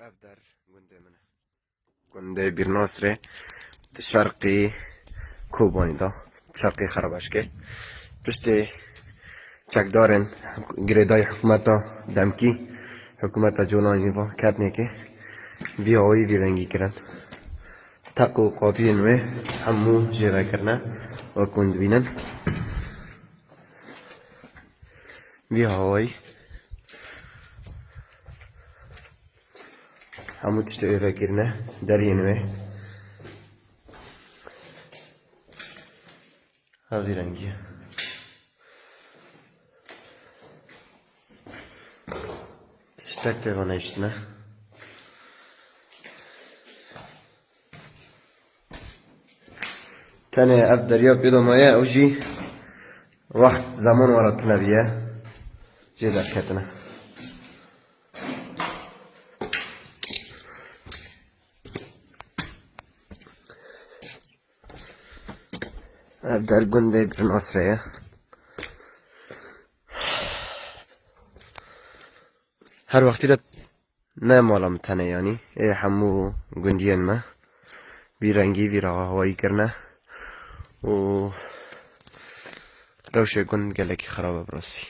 أفدر گنده منه گنده بیرناسره شرقی کوبانی دا شرقی خرابشکه پشتی چکدارن گریدای حکومتا دمکی حکومتا جولانی و کتنه که وی هایی وی رنگی کرن تقو قاپی نوه همو جیغه کرنه و کند بینن وی هایی همو تشت ایغه کرنه دریه نوه هاوی رنگیه تشتک تیغانه اشتنه تاني أبدأ اليوم بيضو مايا أو جي وقت زمان ورطنا بيه جي ذكرتنا أبدأ الجندي بالمصرية هر وقت ده نام ولا متنه يعني إيه حمو جنديان ما بيرنجي بيرا هواي كرنا و روشه گند گلکی خرابه برسی